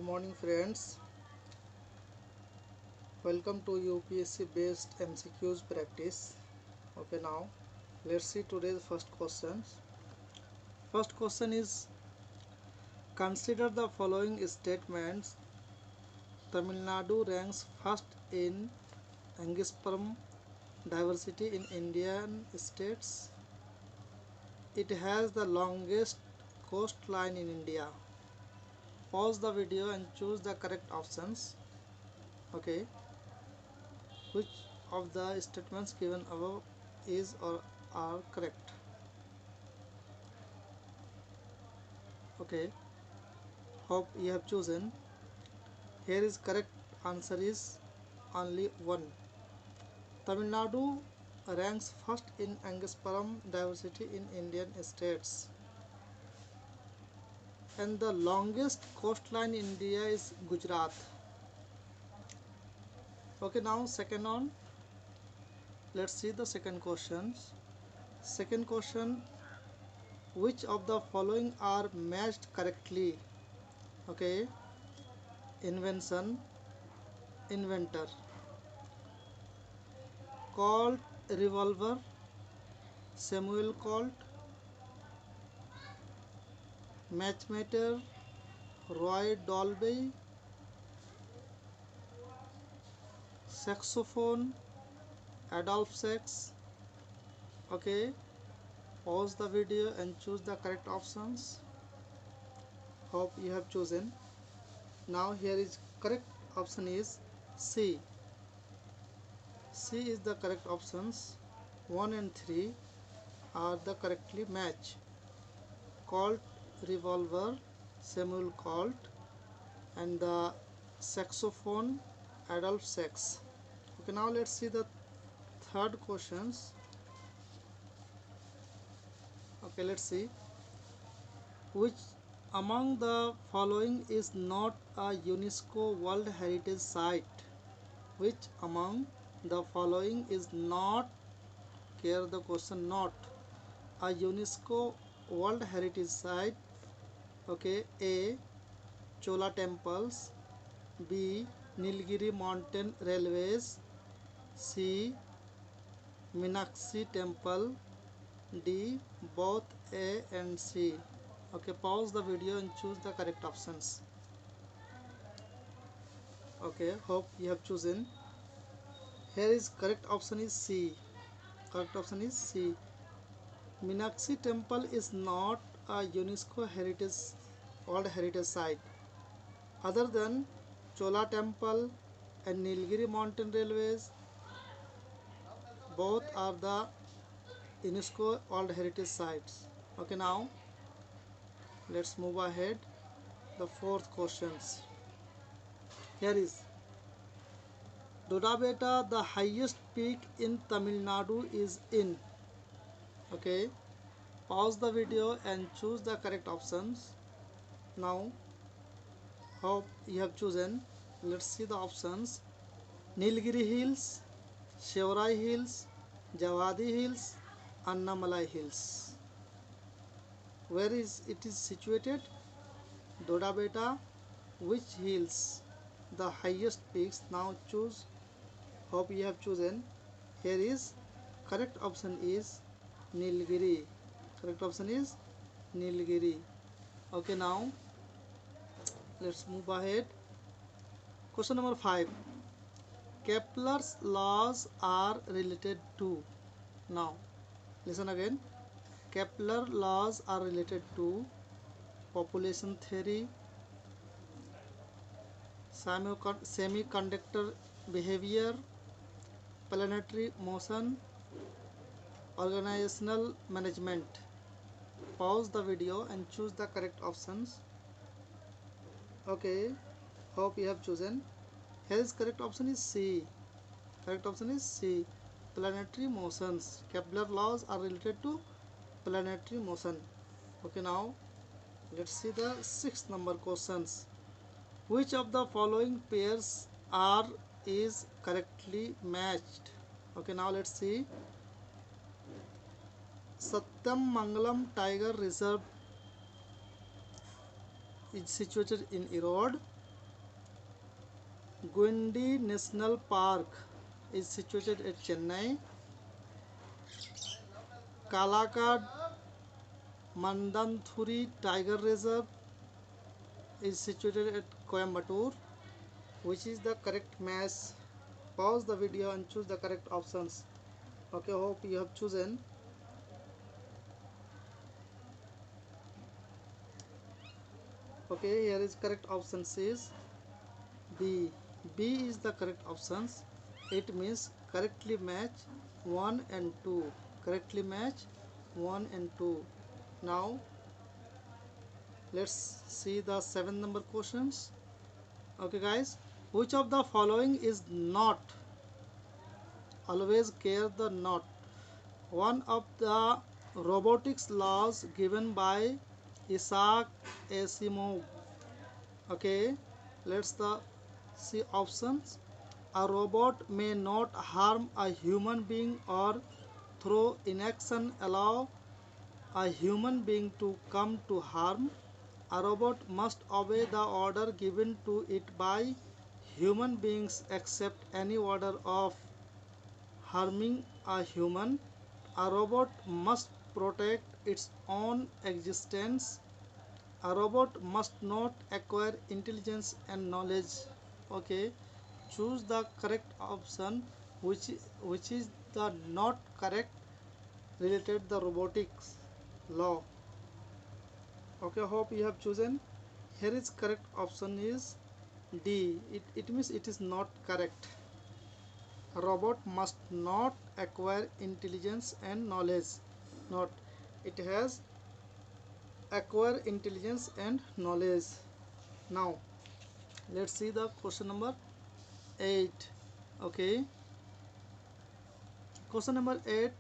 morning friends, welcome to UPSC based MCQs practice. Okay, now let's see today's first questions. First question is, consider the following statements. Tamil Nadu ranks first in angiosperm diversity in Indian states. It has the longest coastline in India. Pause the video and choose the correct options. Okay, which of the statements given above is or are correct? Okay, hope you have chosen. Here is correct answer is only one. Tamil Nadu ranks first in angiosperm diversity in Indian states, and the longest coastline in India is Gujarat. Okay, now second on, let's see the second questions. Second question, which of the following are matched correctly? Okay, invention, inventor, Colt revolver, Samuel Colt, matchmaker, Roy Dolby, saxophone, Adolph Sax. Okay, pause the video and choose the correct options. Hope you have chosen. Now here is correct option is C. C is the correct options. 1 and 3 are the correctly match. Colt revolver, Samuel Colt, and the saxophone, Adolph Sax. Okay, now let's see the third questions. Okay, let's see. Which among the following is not a UNESCO World Heritage Site? Which among the following is not, here the question, not a UNESCO World Heritage Site? Okay, A. Chola temples, B. Nilgiri mountain railways, C. Meenakshi temple, D. Both A and C. Okay, pause the video and choose the correct options. Okay, hope you have chosen. Here is correct option is C. Correct option is C. Meenakshi temple is not a UNESCO World Heritage Site. Other than Chola temple and Nilgiri mountain railways, both are the UNESCO World Heritage Sites. Okay, now let's move ahead. The fourth questions. Here is, Dodabetta, the highest peak in Tamil Nadu, is in. Okay, pause the video and choose the correct options. Now, hope you have chosen. Let's see the options. Nilgiri Hills, Shivrai Hills, Javadi Hills, Annamalai Hills. Where is it is situated? Dodabetta, which hills? The highest peaks. Now choose. Hope you have chosen. Here is correct option is Nilgiri. Correct option is Nilgiri. Okay, now let's move ahead. Question number 5. Kepler's laws are related to. Now listen again. Kepler laws are related to population theory, semiconductor behavior, planetary motion, organizational management. Pause the video and choose the correct options. Okay, hope you have chosen. Here is correct option is C. Correct option is C. Planetary motions. Kepler laws are related to planetary motion. Okay, now let's see the 6th number questions. Which of the following pairs are is correctly matched? Okay, now let's see. Satyam Mangalam Tiger Reserve is situated in Erode. Guindi National Park is situated at Chennai. Kalakad Mandanthuri Tiger Reserve is situated at Coimbatore. Which is the correct match? Pause the video and choose the correct options. Okay, hope you have chosen. Okay, here is correct option is B. B is the correct options. It means correctly match 1 and 2. Correctly match 1 and 2. Now let's see the 7 number questions. Okay guys, which of the following is not? Always care the not. One of the robotics laws given by Isaac Asimov. Okay, let's the see options. A robot may not harm a human being or through inaction allow a human being to come to harm. A robot must obey the order given to it by human beings except any order of harming a human. A robot must protect its own existence. A robot must not acquire intelligence and knowledge. Okay, choose the correct option, which is the not correct related the robotics law. Okay, hope you have chosen. Here is correct option is D. It means it is not correct. A robot must not acquire intelligence and knowledge. Not. It has acquire intelligence and knowledge. Now let's see the question number 8. Okay, question number 8.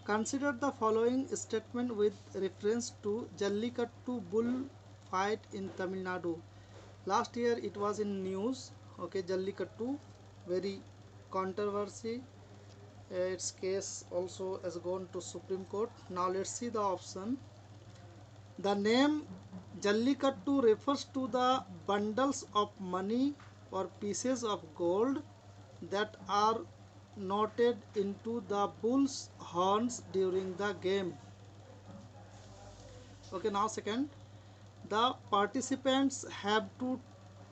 Consider the following statement with reference to Jallikattu bull fight in Tamil Nadu. Last year it was in news. Okay, Jallikattu, very controversy. Its case also has gone to Supreme Court. Now let's see the option. The name Jallikattu refers to the bundles of money or pieces of gold that are knotted into the bull's horns during the game. Okay, now second. The participants have to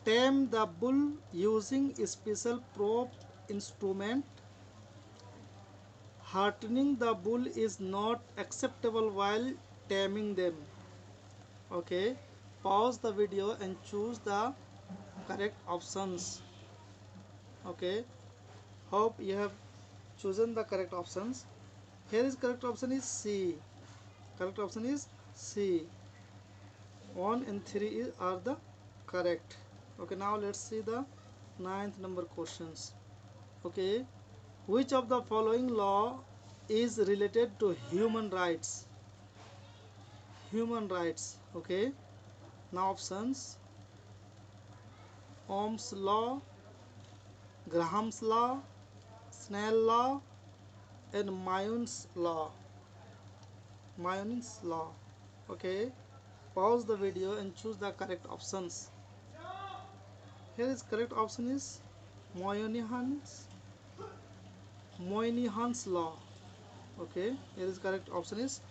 tame the bull using a special probe instrument. Heartening the bull is not acceptable while taming them. Okay, pause the video and choose the correct options. Okay, hope you have chosen the correct options. Here is correct option is C. Correct option is C. 1 and 3 are the correct. Okay, now let's see the ninth number questions. Okay, which of the following law is related to human rights? Human rights. Okay, now options: Ohm's law, Graham's law, Snell law, and Mayon's law. Mayon's law. Okay, pause the video and choose the correct options. Here is correct option is Moynihan's law. Okay, here is correct option is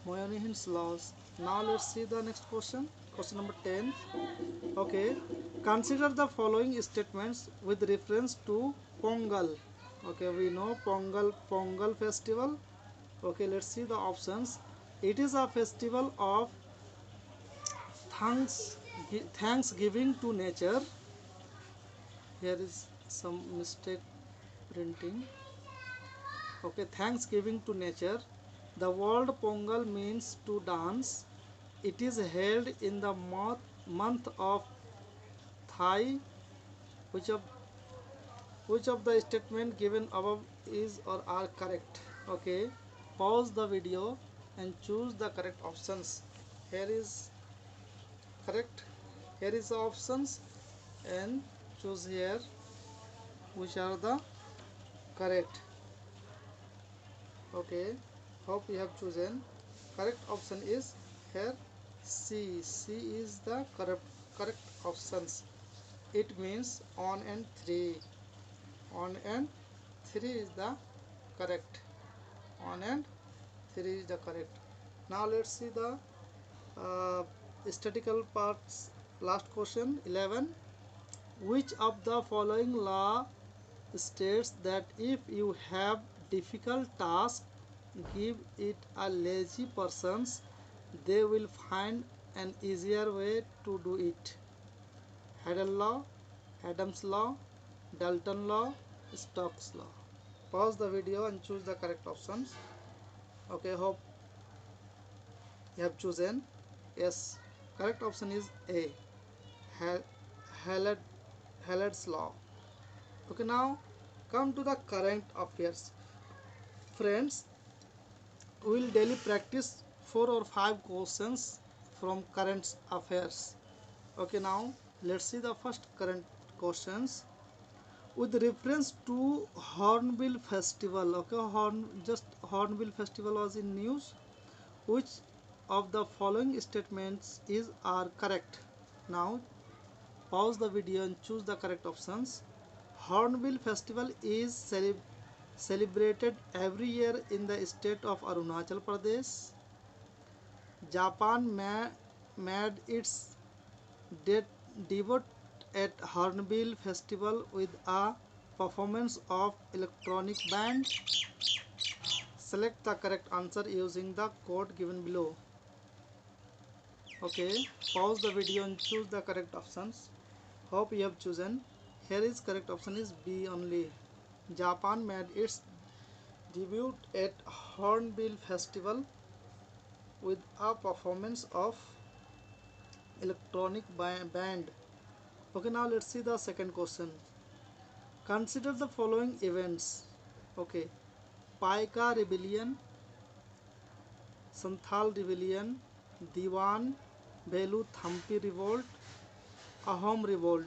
Moynihan's laws. Now let's see the next question. Question number 10. Okay, consider the following statements with reference to Pongal. Okay, we know Pongal festival. Okay, let's see the options. It is a festival of thanksgiving to nature. Here is some mistake printing. Okay, thanksgiving to nature. The word Pongal means to dance. It is held in the month of Thai. Which of the statement given above is or are correct? Okay, pause the video and choose the correct options. Here is correct. Here is the options and choose here which are the correct. Okay, hope you have chosen. Correct option is here C. C is the correct options. It means on and 3. On and 3 is the correct. On and 3 is the correct. Now let's see the uh, statistical parts. Last question 11. Which of the following law states that if you have difficult task, give it a lazy persons, they will find an easier way to do it? Hadal law, Adams law, Dalton law, Stokes law. Pause the video and choose the correct options. Okay, hope you have chosen. Yes, correct option is A. Hallett, Hallett's law. Okay, now come to the current affairs. Friends, we will daily practice 4 or 5 questions from current affairs. Okay, now let's see the first current questions. With reference to Hornbill Festival, okay, Hornbill Festival was in news. Which of the following statements are correct? Now pause the video and choose the correct options. Hornbill Festival is celebrated every year in the state of Arunachal Pradesh. Japan made its debut at Hornbill Festival with a performance of electronic band. Select the correct answer using the code given below. Okay, pause the video and choose the correct options. Hope you have chosen. Here is correct option is B only. Japan made its debut at Hornbill Festival with a performance of electronic band. Okay, now let's see the second question. Consider the following events. Okay, Paika Rebellion, Santhal Rebellion, Diwan, Belu Thampi Revolt, Ahom Revolt.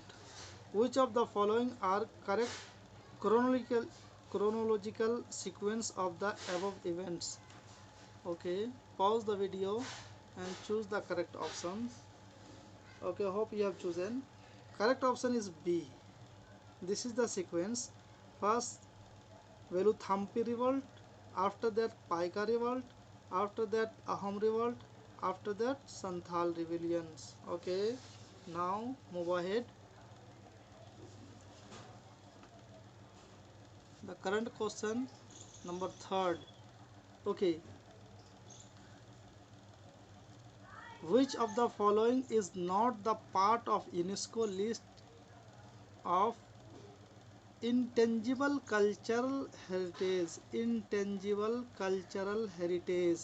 Which of the following are correct chronological sequence of the above events? Okay, pause the video and choose the correct options. Okay, hope you have chosen. Correct option is B. This is the sequence. First Veluthampi revolt, after that Paika revolt, after that Ahom revolt, after that Santhal rebellions. Okay, now move ahead. The current question number 3rd. Okay, which of the following is not the part of UNESCO list of intangible cultural heritage? Intangible cultural heritage.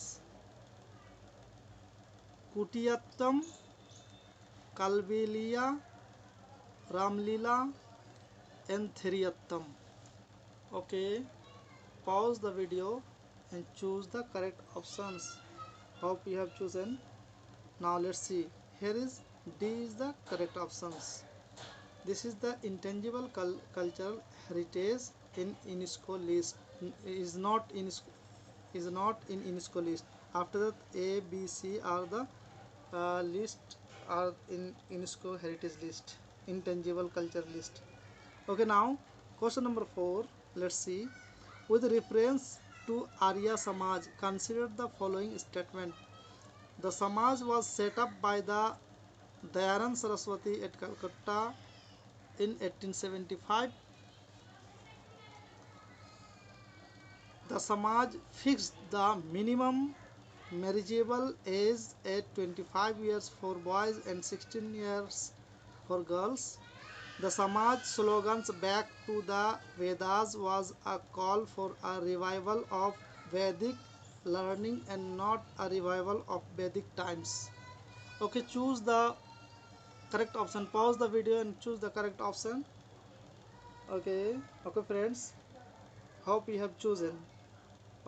Kutiyattam, Kalbeliya, Ramlila, and Theriyattam. Okay, pause the video and choose the correct options. Hope you have chosen. Now let's see. Here is D is the correct options. This is the intangible cultural heritage in UNESCO list. Is not in UNESCO list. After that, A, B, C are the list are in UNESCO heritage list, intangible culture list. Okay, now question number 4. Let's see. With reference to Arya Samaj, consider the following statement. The Samaj was set up by the Dayanand Saraswati at Calcutta in 1875. The Samaj fixed the minimum marriageable age at 25 years for boys and 16 years for girls. The Samaj slogans back to the Vedas was a call for a revival of Vedic learning and not a revival of Vedic times. Okay, choose the correct option. Pause the video and choose the correct option. Okay, friends. Hope you have chosen.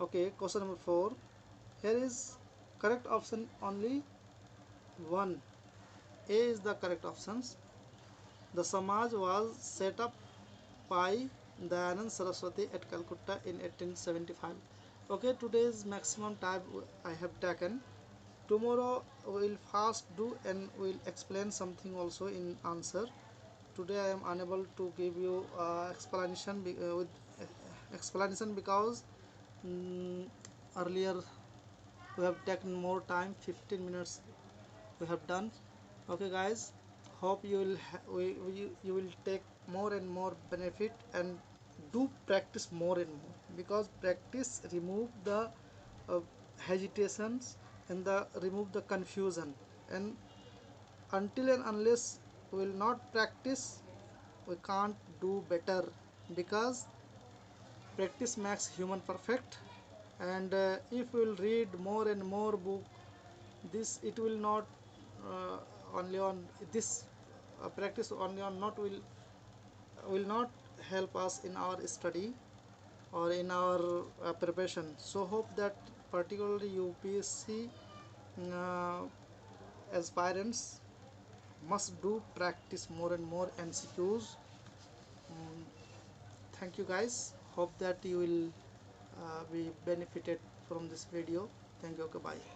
Okay, question number 4. Here is correct option only 1. A is the correct options. The Samaj was set up by Dayanand Saraswati at Calcutta in 1875. Okay, today's maximum time I have taken. Tomorrow we will fast do and we will explain something also in answer. today I am unable to give you explanation with explanation because mm, earlier we have taken more time, 15 minutes we have done. Okay guys, hope you will you will take more and more benefit and do practice more and more, because practice remove the uh, hesitations and the remove the confusion. And until and unless we will not practice, we can't do better, because practice makes human perfect. And if we will read more and more book, this it will not uh, only on this practice only on not will not help us in our study or in our preparation. So hope that particularly UPSC uh, aspirants must do practice more and more MCQs. Mm, thank you guys, hope that you will be benefited from this video. Thank you. Okay, bye.